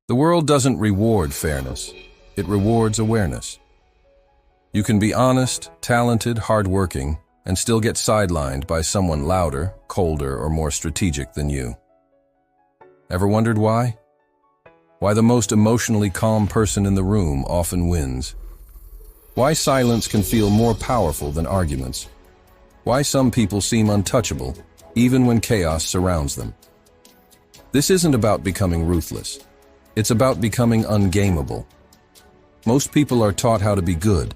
The world doesn't reward fairness. It rewards awareness. You can be honest, talented, hardworking, and still get sidelined by someone louder, colder, or more strategic than you. Ever wondered why? Why the most emotionally calm person in the room often wins? Why silence can feel more powerful than arguments? Why some people seem untouchable, even when chaos surrounds them? This isn't about becoming ruthless. It's about becoming ungameable. Most people are taught how to be good.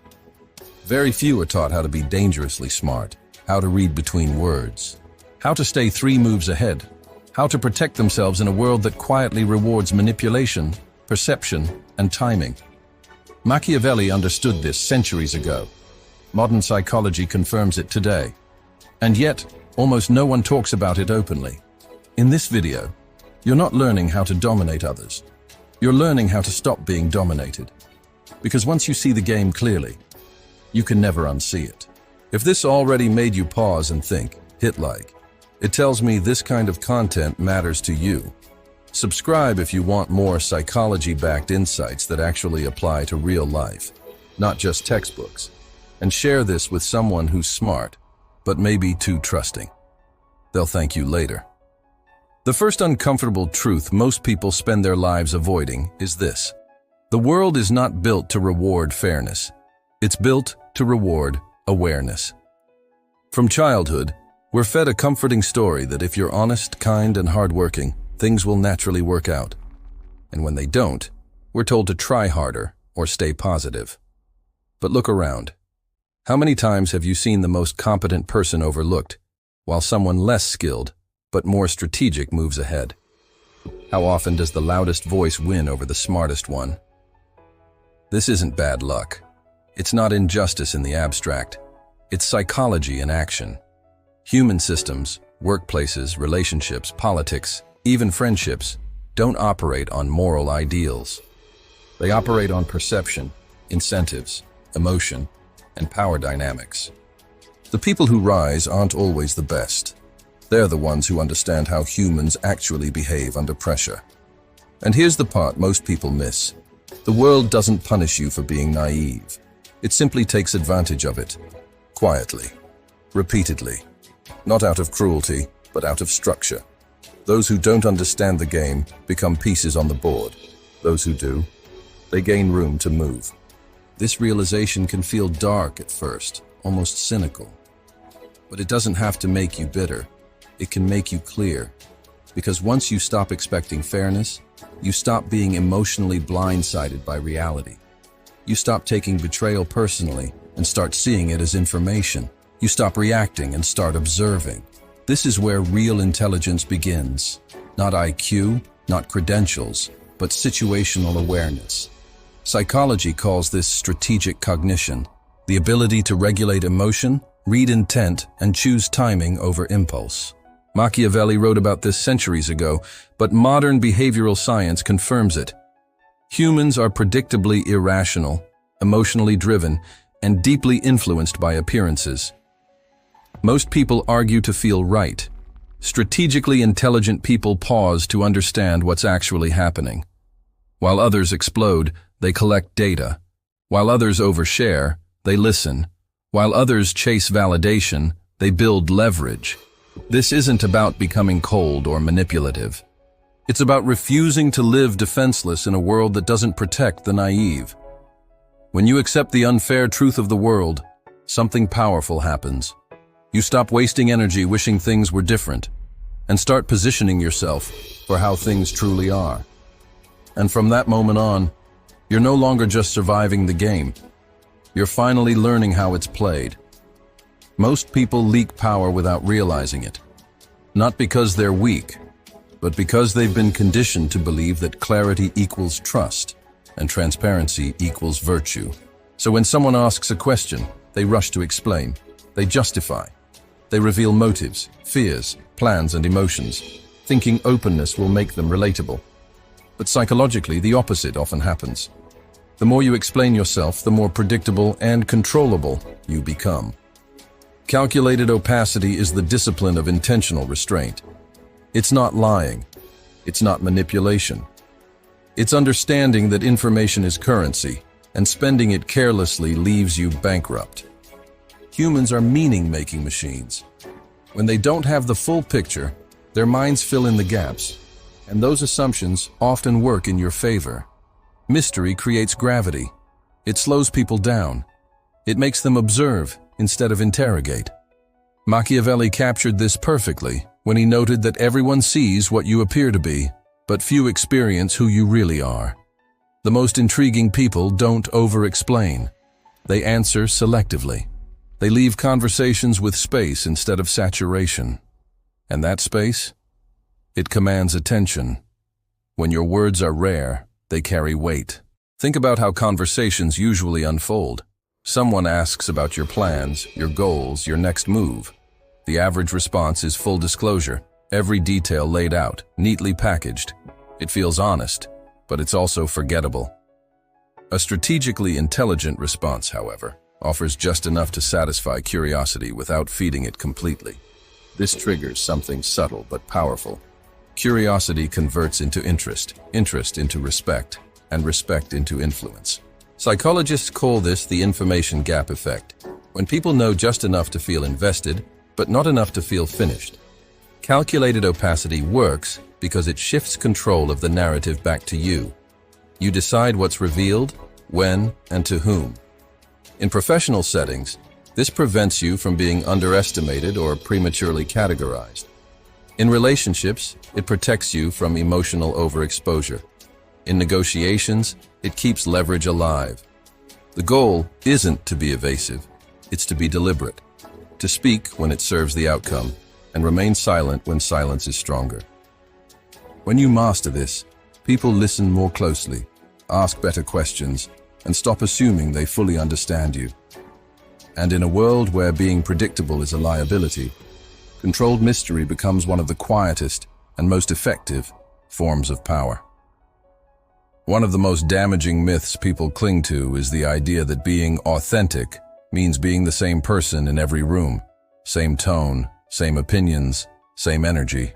Very few are taught how to be dangerously smart, how to read between words, how to stay 3 moves ahead, how to protect themselves in a world that quietly rewards manipulation, perception, and timing. Machiavelli understood this centuries ago. Modern psychology confirms it today. And yet, almost no one talks about it openly. In this video, you're not learning how to dominate others. You're learning how to stop being dominated. Because once you see the game clearly, you can never unsee it. If this already made you pause and think, hit like. It tells me this kind of content matters to you. Subscribe if you want more psychology-backed insights that actually apply to real life, not just textbooks. And share this with someone who's smart, but maybe too trusting. They'll thank you later. The first uncomfortable truth most people spend their lives avoiding is this. The world is not built to reward fairness. It's built to reward awareness. From childhood, we're fed a comforting story that if you're honest, kind, and hardworking, things will naturally work out. And when they don't, we're told to try harder or stay positive. But look around. How many times have you seen the most competent person overlooked, while someone less skilled but more strategic moves ahead? How often does the loudest voice win over the smartest one? This isn't bad luck. It's not injustice in the abstract. It's psychology in action. Human systems, workplaces, relationships, politics, even friendships, don't operate on moral ideals. They operate on perception, incentives, emotion, and power dynamics. The people who rise aren't always the best. They're the ones who understand how humans actually behave under pressure. And here's the part most people miss. The world doesn't punish you for being naive. It simply takes advantage of it. Quietly. Repeatedly. Not out of cruelty, but out of structure. Those who don't understand the game become pieces on the board. Those who do, they gain room to move. This realization can feel dark at first, almost cynical. But it doesn't have to make you bitter. It can make you clear. Because once you stop expecting fairness, you stop being emotionally blindsided by reality. You stop taking betrayal personally and start seeing it as information. You stop reacting and start observing. This is where real intelligence begins. Not IQ, not credentials, but situational awareness. Psychology calls this strategic cognition, the ability to regulate emotion, read intent, and choose timing over impulse. Machiavelli wrote about this centuries ago, but modern behavioral science confirms it. Humans are predictably irrational, emotionally driven, and deeply influenced by appearances. Most people argue to feel right. Strategically intelligent people pause to understand what's actually happening. While others explode, they collect data. While others overshare, they listen. While others chase validation, they build leverage. This isn't about becoming cold or manipulative. It's about refusing to live defenseless in a world that doesn't protect the naive. When you accept the unfair truth of the world, something powerful happens. You stop wasting energy wishing things were different, and start positioning yourself for how things truly are. And from that moment on, you're no longer just surviving the game. You're finally learning how it's played. Most people leak power without realizing it. Not because they're weak, but because they've been conditioned to believe that clarity equals trust and transparency equals virtue. So when someone asks a question, they rush to explain. They justify. They reveal motives, fears, plans, and emotions, thinking openness will make them relatable. But psychologically, the opposite often happens. The more you explain yourself, the more predictable and controllable you become. Calculated opacity is the discipline of intentional restraint. It's not lying. It's not manipulation. It's understanding that information is currency, and spending it carelessly leaves you bankrupt. Humans are meaning-making machines. When they don't have the full picture, their minds fill in the gaps, and those assumptions often work in your favor. Mystery creates gravity. It slows people down. It makes them observe instead of interrogate. Machiavelli captured this perfectly when he noted that everyone sees what you appear to be, but few experience who you really are. The most intriguing people don't over-explain. They answer selectively. They leave conversations with space instead of saturation. And that space? It commands attention. When your words are rare, they carry weight. Think about how conversations usually unfold. Someone asks about your plans, your goals, your next move. The average response is full disclosure, every detail laid out, neatly packaged. It feels honest, but it's also forgettable. A strategically intelligent response, however, offers just enough to satisfy curiosity without feeding it completely. This triggers something subtle but powerful. Curiosity converts into interest, interest into respect, and respect into influence. Psychologists call this the information gap effect, when people know just enough to feel invested, but not enough to feel finished. Calculated opacity works because it shifts control of the narrative back to you. You decide what's revealed, when, and to whom. In professional settings, this prevents you from being underestimated or prematurely categorized. In relationships, it protects you from emotional overexposure. In negotiations, it keeps leverage alive. The goal isn't to be evasive, it's to be deliberate, to speak when it serves the outcome, and remain silent when silence is stronger. When you master this, people listen more closely, ask better questions, and stop assuming they fully understand you. And in a world where being predictable is a liability, controlled mystery becomes one of the quietest and most effective forms of power. One of the most damaging myths people cling to is the idea that being authentic means being the same person in every room, same tone, same opinions, same energy.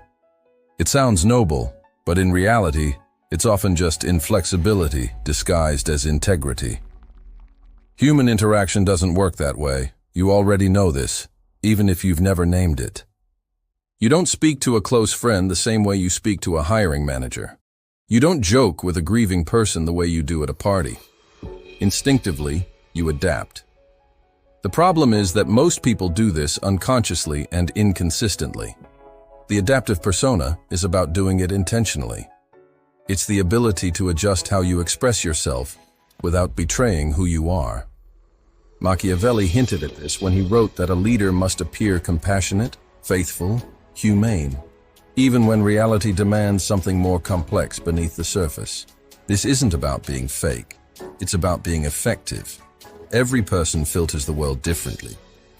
It sounds noble, but in reality, it's often just inflexibility disguised as integrity. Human interaction doesn't work that way. You already know this, even if you've never named it. You don't speak to a close friend the same way you speak to a hiring manager. You don't joke with a grieving person the way you do at a party. Instinctively, you adapt. The problem is that most people do this unconsciously and inconsistently. The adaptive persona is about doing it intentionally. It's the ability to adjust how you express yourself without betraying who you are. Machiavelli hinted at this when he wrote that a leader must appear compassionate, faithful, humane, even when reality demands something more complex beneath the surface. This isn't about being fake. It's about being effective. Every person filters the world differently.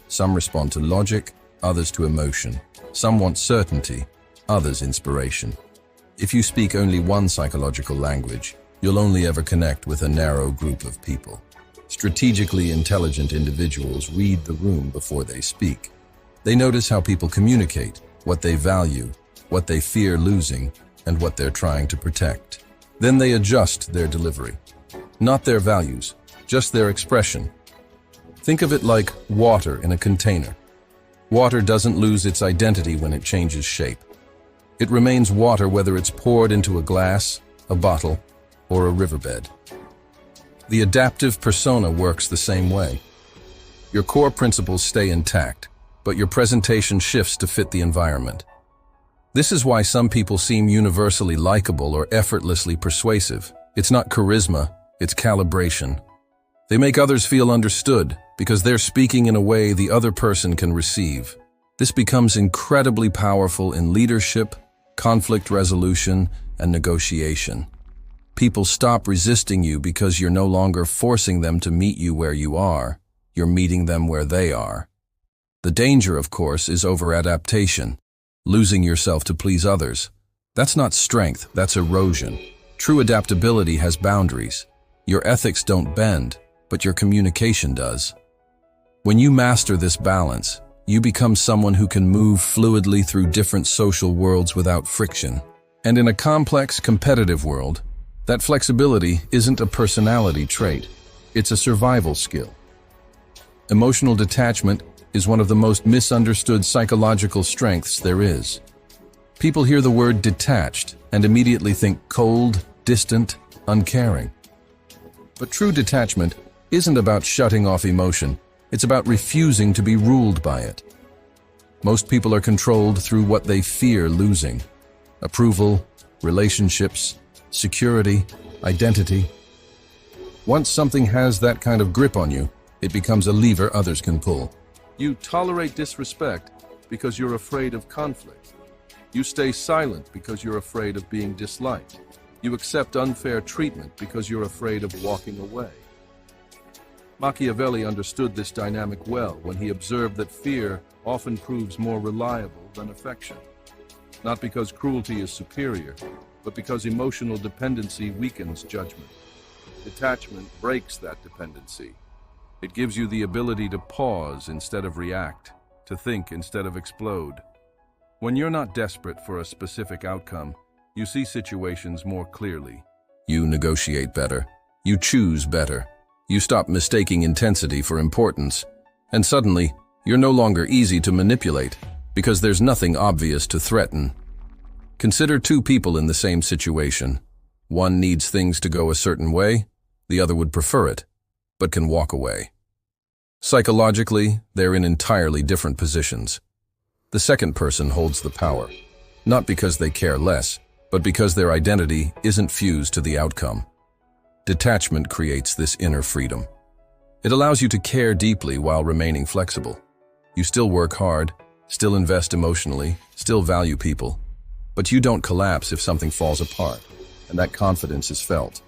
Some respond to logic, others to emotion. Some want certainty, others inspiration. If you speak only one psychological language, you'll only ever connect with a narrow group of people. Strategically intelligent individuals read the room before they speak. They notice how people communicate, what they value, what they fear losing, and what they're trying to protect. Then they adjust their delivery. Not their values, just their expression. Think of it like water in a container. Water doesn't lose its identity when it changes shape. It remains water whether it's poured into a glass, a bottle, or a riverbed. The adaptive persona works the same way. Your core principles stay intact, but your presentation shifts to fit the environment. This is why some people seem universally likable or effortlessly persuasive. It's not charisma, it's calibration. They make others feel understood because they're speaking in a way the other person can receive. This becomes incredibly powerful in leadership, conflict resolution, and negotiation. People stop resisting you because you're no longer forcing them to meet you where you are. You're meeting them where they are. The danger, of course, is over-adaptation, losing yourself to please others. That's not strength, that's erosion. True adaptability has boundaries. Your ethics don't bend, but your communication does. When you master this balance, you become someone who can move fluidly through different social worlds without friction. And in a complex, competitive world, That flexibility isn't a personality trait, it's a survival skill. Emotional detachment is one of the most misunderstood psychological strengths there is. People hear the word detached and immediately think cold, distant, uncaring. But true detachment isn't about shutting off emotion, it's about refusing to be ruled by it. Most people are controlled through what they fear losing: approval, relationships, security, identity. Once something has that kind of grip on you, it becomes a lever others can pull. You tolerate disrespect because you're afraid of conflict. You stay silent because you're afraid of being disliked. You accept unfair treatment because you're afraid of walking away. Machiavelli understood this dynamic well when he observed that fear often proves more reliable than affection. Not because cruelty is superior, but because emotional dependency weakens judgment. Detachment breaks that dependency. It gives you the ability to pause instead of react, to think instead of explode. When you're not desperate for a specific outcome, you see situations more clearly. You negotiate better. You choose better. You stop mistaking intensity for importance. And suddenly, you're no longer easy to manipulate because there's nothing obvious to threaten. Consider two people in the same situation. One needs things to go a certain way, the other would prefer it, but can walk away. Psychologically, they're in entirely different positions. The second person holds the power, not because they care less, but because their identity isn't fused to the outcome. Detachment creates this inner freedom. It allows you to care deeply while remaining flexible. You still work hard, still invest emotionally, still value people, but you don't collapse if something falls apart, and that confidence is felt.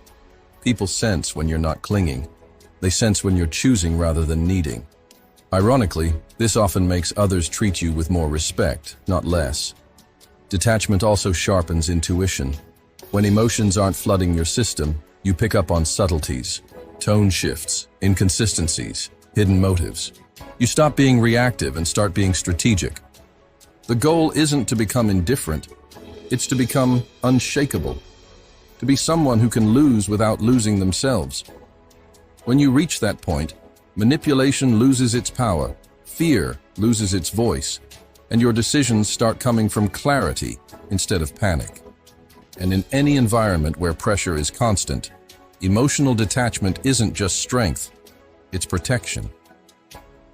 People sense when you're not clinging. They sense when you're choosing rather than needing. Ironically, this often makes others treat you with more respect, not less. Detachment also sharpens intuition. When emotions aren't flooding your system, you pick up on subtleties, tone shifts, inconsistencies, hidden motives. You stop being reactive and start being strategic. The goal isn't to become indifferent, it's to become unshakable, to be someone who can lose without losing themselves. When you reach that point, manipulation loses its power, fear loses its voice, and your decisions start coming from clarity instead of panic. And in any environment where pressure is constant, emotional detachment isn't just strength, it's protection.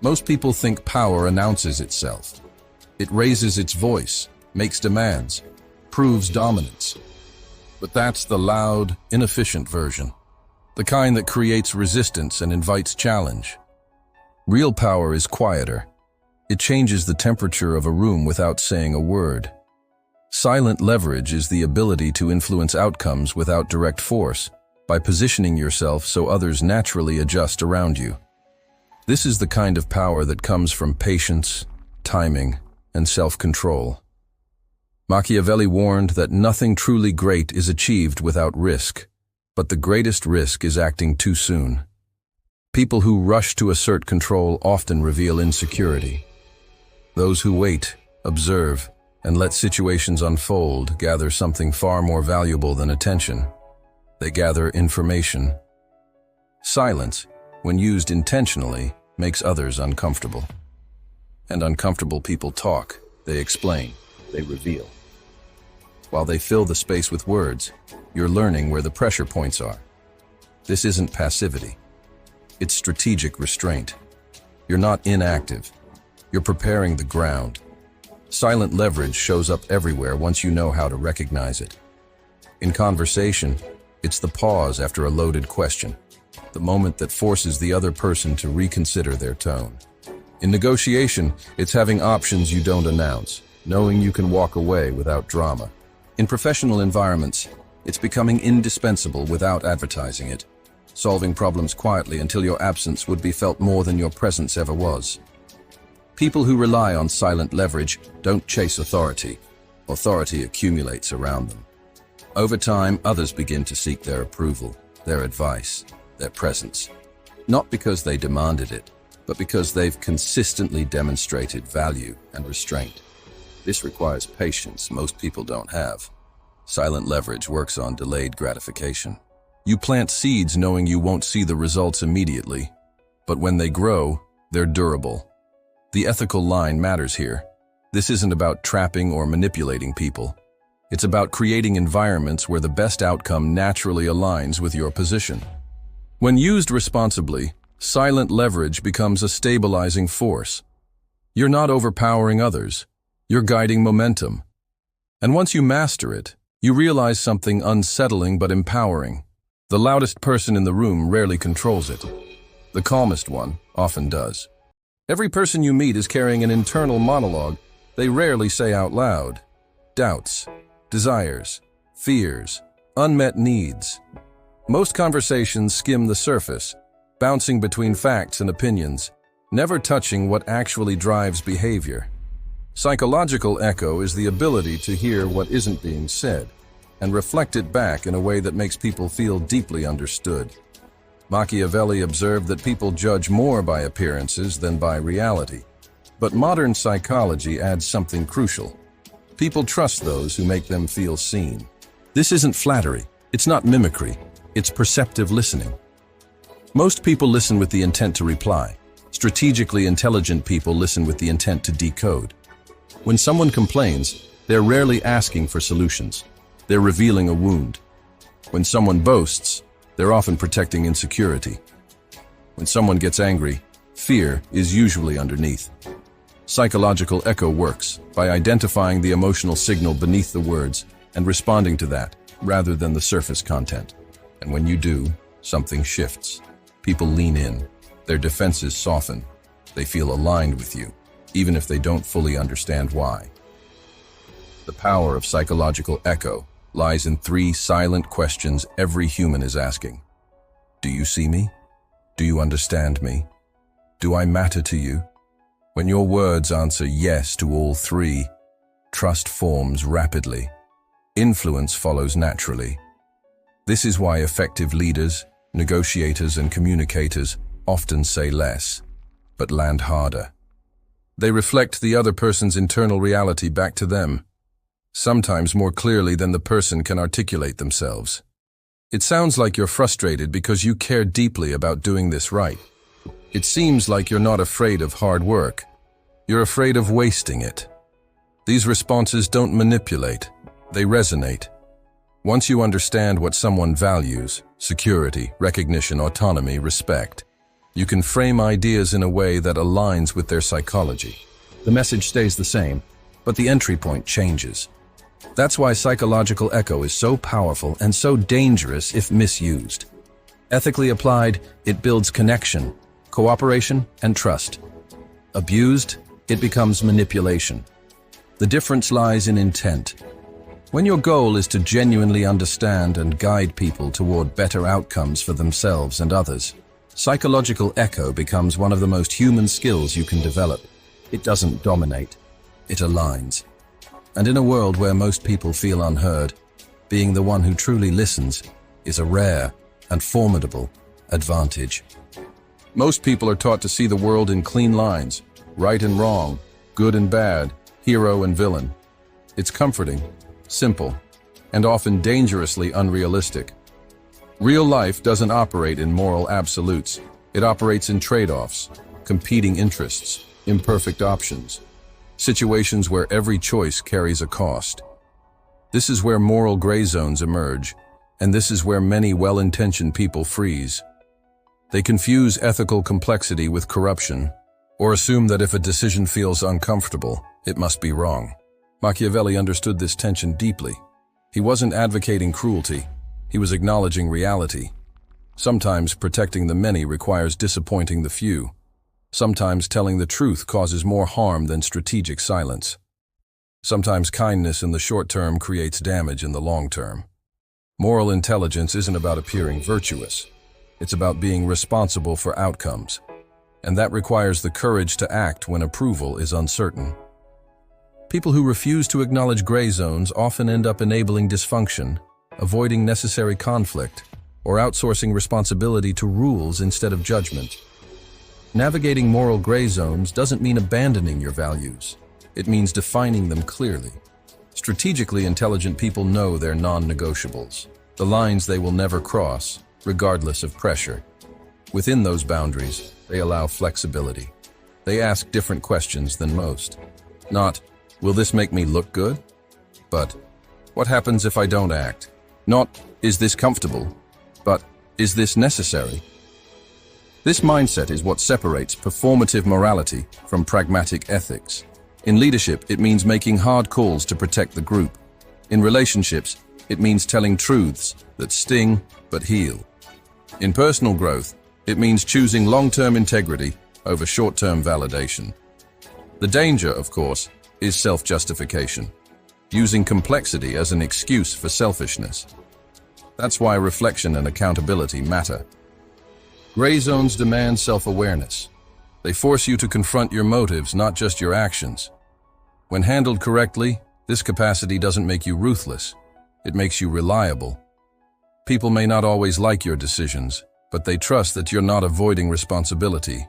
Most people think power announces itself. It raises its voice, makes demands, proves dominance. But that's the loud, inefficient version, the kind that creates resistance and invites challenge. Real power is quieter. It changes the temperature of a room without saying a word. Silent leverage is the ability to influence outcomes without direct force, by positioning yourself so others naturally adjust around you. This is the kind of power that comes from patience, timing, and self-control. Machiavelli warned that nothing truly great is achieved without risk, but the greatest risk is acting too soon. People who rush to assert control often reveal insecurity. Those who wait, observe, and let situations unfold gather something far more valuable than attention. They gather information. Silence, when used intentionally, makes others uncomfortable. And uncomfortable people talk, they explain, they reveal. While they fill the space with words, you're learning where the pressure points are. This isn't passivity. It's strategic restraint. You're not inactive. You're preparing the ground. Silent leverage shows up everywhere once you know how to recognize it. In conversation, it's the pause after a loaded question, the moment that forces the other person to reconsider their tone. In negotiation, it's having options you don't announce, knowing you can walk away without drama. In professional environments, it's becoming indispensable without advertising it, solving problems quietly until your absence would be felt more than your presence ever was. People who rely on silent leverage don't chase authority. Authority accumulates around them. Over time, others begin to seek their approval, their advice, their presence. Not because they demanded it, but because they've consistently demonstrated value and restraint. This requires patience most people don't have. Silent leverage works on delayed gratification. You plant seeds knowing you won't see the results immediately, but when they grow, they're durable. The ethical line matters here. This isn't about trapping or manipulating people. It's about creating environments where the best outcome naturally aligns with your position. When used responsibly, silent leverage becomes a stabilizing force. You're not overpowering others. You're guiding momentum. And once you master it, you realize something unsettling but empowering. The loudest person in the room rarely controls it. The calmest one often does. Every person you meet is carrying an internal monologue they rarely say out loud. Doubts, desires, fears, unmet needs. Most conversations skim the surface, bouncing between facts and opinions, never touching what actually drives behavior. Psychological echo is the ability to hear what isn't being said and reflect it back in a way that makes people feel deeply understood. Machiavelli observed that people judge more by appearances than by reality. But modern psychology adds something crucial. People trust those who make them feel seen. This isn't flattery, it's not mimicry, it's perceptive listening. Most people listen with the intent to reply. Strategically intelligent people listen with the intent to decode. When someone complains, they're rarely asking for solutions. They're revealing a wound. When someone boasts, they're often protecting insecurity. When someone gets angry, fear is usually underneath. Psychological echo works by identifying the emotional signal beneath the words and responding to that rather than the surface content. And when you do, something shifts. People lean in. Their defenses soften. They feel aligned with you, even if they don't fully understand why. The power of psychological echo lies in 3 silent questions every human is asking. Do you see me? Do you understand me? Do I matter to you? When your words answer yes to all 3, trust forms rapidly. Influence follows naturally. This is why effective leaders, negotiators, and communicators often say less, but land harder. They reflect the other person's internal reality back to them, sometimes more clearly than the person can articulate themselves. It sounds like you're frustrated because you care deeply about doing this right. It seems like you're not afraid of hard work. You're afraid of wasting it. These responses don't manipulate, they resonate. Once you understand what someone values, security, recognition, autonomy, respect, you can frame ideas in a way that aligns with their psychology. The message stays the same, but the entry point changes. That's why psychological echo is so powerful and so dangerous if misused. Ethically applied, it builds connection, cooperation, and trust. Abused, it becomes manipulation. The difference lies in intent. When your goal is to genuinely understand and guide people toward better outcomes for themselves and others, psychological echo becomes one of the most human skills you can develop. It doesn't dominate, it aligns. And in a world where most people feel unheard, being the one who truly listens is a rare and formidable advantage. Most people are taught to see the world in clean lines, right and wrong, good and bad, hero and villain. It's comforting, simple, and often dangerously unrealistic. Real life doesn't operate in moral absolutes. It operates in trade-offs, competing interests, imperfect options, situations where every choice carries a cost. This is where moral gray zones emerge, and this is where many well-intentioned people freeze. They confuse ethical complexity with corruption, or assume that if a decision feels uncomfortable, it must be wrong. Machiavelli understood this tension deeply. He wasn't advocating cruelty, he was acknowledging reality. Sometimes protecting the many requires disappointing the few. Sometimes telling the truth causes more harm than strategic silence. Sometimes kindness in the short term creates damage in the long term. Moral intelligence isn't about appearing virtuous. It's about being responsible for outcomes. And that requires the courage to act when approval is uncertain. People who refuse to acknowledge gray zones often end up enabling dysfunction, avoiding necessary conflict, or outsourcing responsibility to rules instead of judgment. Navigating moral gray zones doesn't mean abandoning your values. It means defining them clearly. Strategically intelligent people know their non-negotiables, the lines they will never cross, regardless of pressure. Within those boundaries, they allow flexibility. They ask different questions than most. Not, will this make me look good? But, what happens if I don't act? Not, is this comfortable? But, is this necessary? This mindset is what separates performative morality from pragmatic ethics. In leadership, it means making hard calls to protect the group. In relationships, it means telling truths that sting but heal. In personal growth, it means choosing long-term integrity over short-term validation. The danger, of course, is self-justification, using complexity as an excuse for selfishness. That's why reflection and accountability matter. Gray zones demand self-awareness. They force you to confront your motives, not just your actions. When handled correctly, this capacity doesn't make you ruthless. It makes you reliable. People may not always like your decisions, but they trust that you're not avoiding responsibility.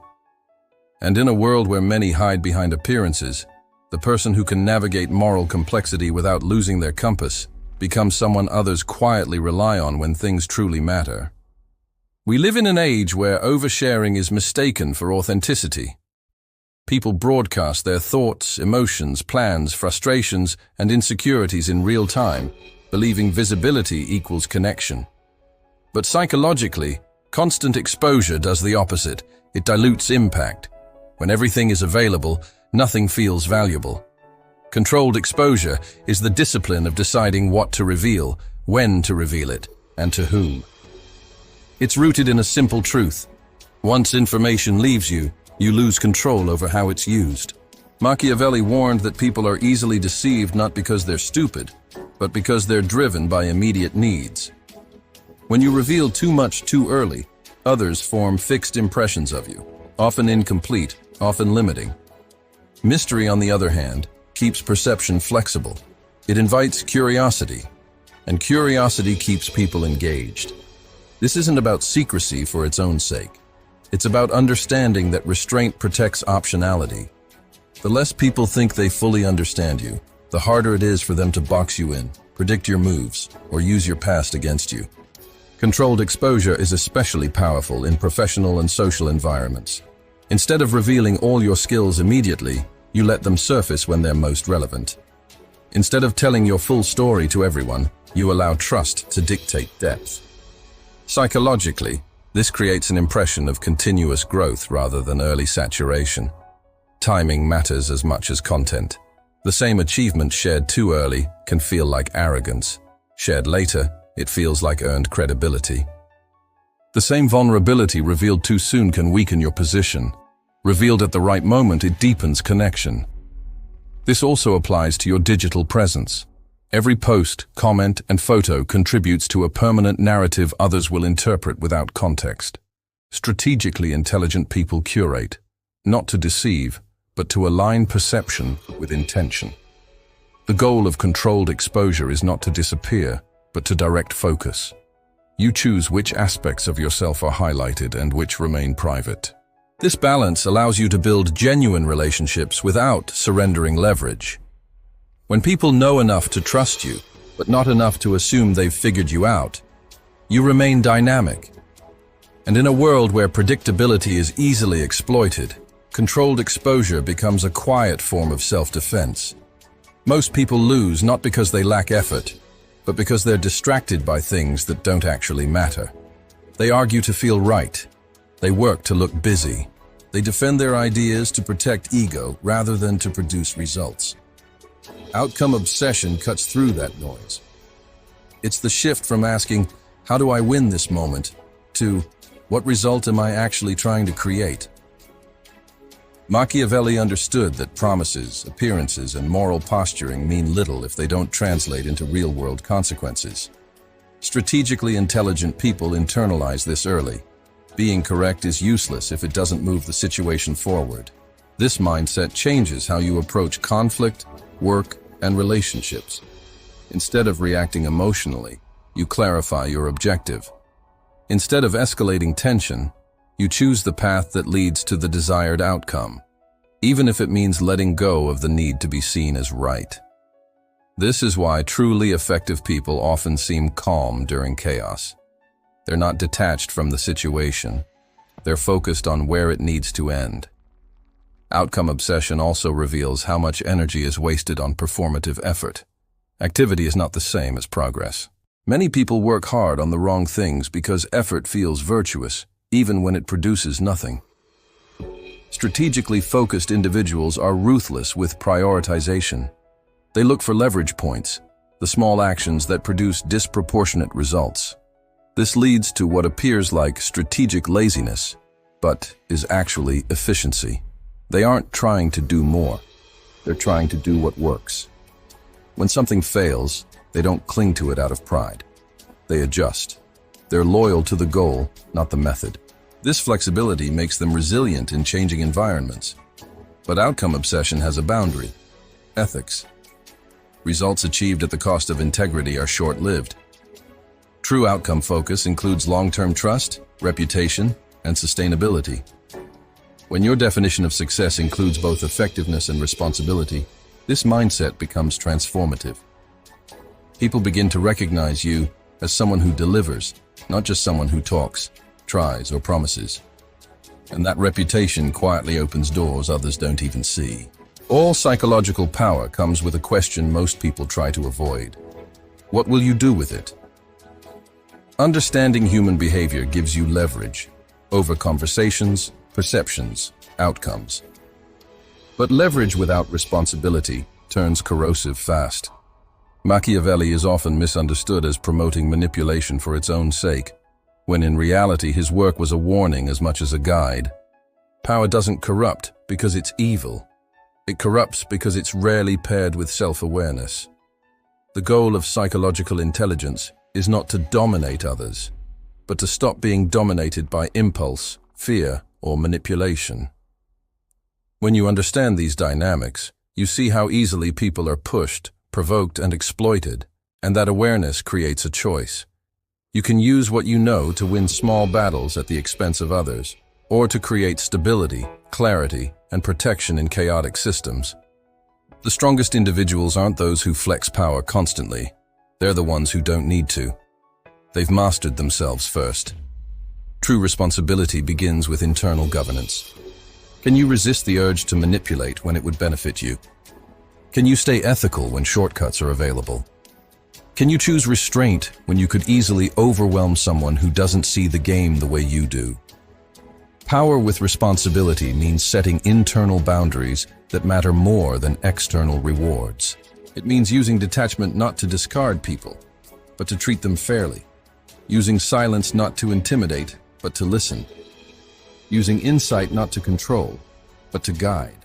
And in a world where many hide behind appearances, the person who can navigate moral complexity without losing their compass becomes someone others quietly rely on when things truly matter. We live in an age where oversharing is mistaken for authenticity. People broadcast their thoughts, emotions, plans, frustrations, and insecurities in real time, believing visibility equals connection. But psychologically, constant exposure does the opposite. It dilutes impact. When everything is available, nothing feels valuable. Controlled exposure is the discipline of deciding what to reveal, when to reveal it, and to whom. It's rooted in a simple truth. Once information leaves you, you lose control over how it's used. Machiavelli warned that people are easily deceived not because they're stupid, but because they're driven by immediate needs. When you reveal too much too early, others form fixed impressions of you, often incomplete, often limiting. Mystery, on the other hand, keeps perception flexible. It invites curiosity, and curiosity keeps people engaged. This isn't about secrecy for its own sake. It's about understanding that restraint protects optionality. The less people think they fully understand you, the harder it is for them to box you in, predict your moves, or use your past against you. Controlled exposure is especially powerful in professional and social environments. Instead of revealing all your skills immediately, you let them surface when they're most relevant. Instead of telling your full story to everyone, you allow trust to dictate depth. Psychologically, this creates an impression of continuous growth rather than early saturation. Timing matters as much as content. The same achievement shared too early can feel like arrogance. Shared later, it feels like earned credibility. The same vulnerability revealed too soon can weaken your position. Revealed at the right moment, it deepens connection. This also applies to your digital presence. Every post, comment, and photo contributes to a permanent narrative others will interpret without context. Strategically intelligent people curate, not to deceive, but to align perception with intention. The goal of controlled exposure is not to disappear, but to direct focus. You choose which aspects of yourself are highlighted and which remain private. This balance allows you to build genuine relationships without surrendering leverage. When people know enough to trust you, but not enough to assume they've figured you out, you remain dynamic. And in a world where predictability is easily exploited, controlled exposure becomes a quiet form of self-defense. Most people lose not because they lack effort, but because they're distracted by things that don't actually matter. They argue to feel right. They work to look busy. They defend their ideas to protect ego rather than to produce results. Outcome obsession cuts through that noise. It's the shift from asking, how do I win this moment, to what result am I actually trying to create? Machiavelli understood that promises, appearances, and moral posturing mean little if they don't translate into real-world consequences. Strategically intelligent people internalize this early. Being correct is useless if it doesn't move the situation forward. This mindset changes how you approach conflict, work, and relationships. Instead of reacting emotionally, you clarify your objective. Instead of escalating tension, you choose the path that leads to the desired outcome, even if it means letting go of the need to be seen as right. This is why truly effective people often seem calm during chaos. They're not detached from the situation. They're focused on where it needs to end. Outcome obsession also reveals how much energy is wasted on performative effort. Activity is not the same as progress. Many people work hard on the wrong things because effort feels virtuous, even when it produces nothing. Strategically focused individuals are ruthless with prioritization. They look for leverage points, the small actions that produce disproportionate results. This leads to what appears like strategic laziness, but is actually efficiency. They aren't trying to do more. They're trying to do what works. When something fails, they don't cling to it out of pride. They adjust. They're loyal to the goal, not the method. This flexibility makes them resilient in changing environments. But outcome obsession has a boundary: ethics. Results achieved at the cost of integrity are short-lived. True outcome focus includes long-term trust, reputation, and sustainability. When your definition of success includes both effectiveness and responsibility, this mindset becomes transformative. People begin to recognize you as someone who delivers, not just someone who talks, tries, or promises. And that reputation quietly opens doors others don't even see. All psychological power comes with a question most people try to avoid. What will you do with it? Understanding human behavior gives you leverage over conversations, perceptions, outcomes. But leverage without responsibility turns corrosive fast. Machiavelli is often misunderstood as promoting manipulation for its own sake, when in reality his work was a warning as much as a guide. Power doesn't corrupt because it's evil. It corrupts because it's rarely paired with self-awareness. The goal of psychological intelligence is not to dominate others, but to stop being dominated by impulse, fear, or manipulation. When you understand these dynamics, you see how easily people are pushed, provoked, and exploited, and that awareness creates a choice. You can use what you know to win small battles at the expense of others, or to create stability, clarity, and protection in chaotic systems. The strongest individuals aren't those who flex power constantly. They're the ones who don't need to. They've mastered themselves first. True responsibility begins with internal governance. Can you resist the urge to manipulate when it would benefit you? Can you stay ethical when shortcuts are available? Can you choose restraint when you could easily overwhelm someone who doesn't see the game the way you do? Power with responsibility means setting internal boundaries that matter more than external rewards. It means using detachment not to discard people, but to treat them fairly. Using silence not to intimidate, but to listen. Using insight not to control, but to guide.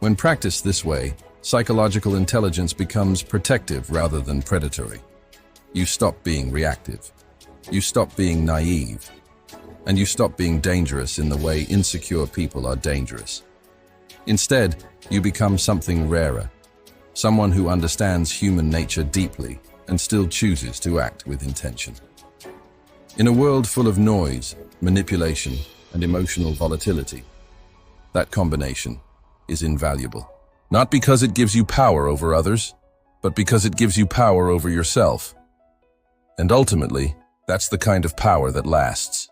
When practiced this way, psychological intelligence becomes protective rather than predatory. You stop being reactive. You stop being naive. And you stop being dangerous in the way insecure people are dangerous. Instead, you become something rarer. Someone who understands human nature deeply and still chooses to act with intention. In a world full of noise, manipulation, and emotional volatility, that combination is invaluable. Not because it gives you power over others, but because it gives you power over yourself. And ultimately, that's the kind of power that lasts.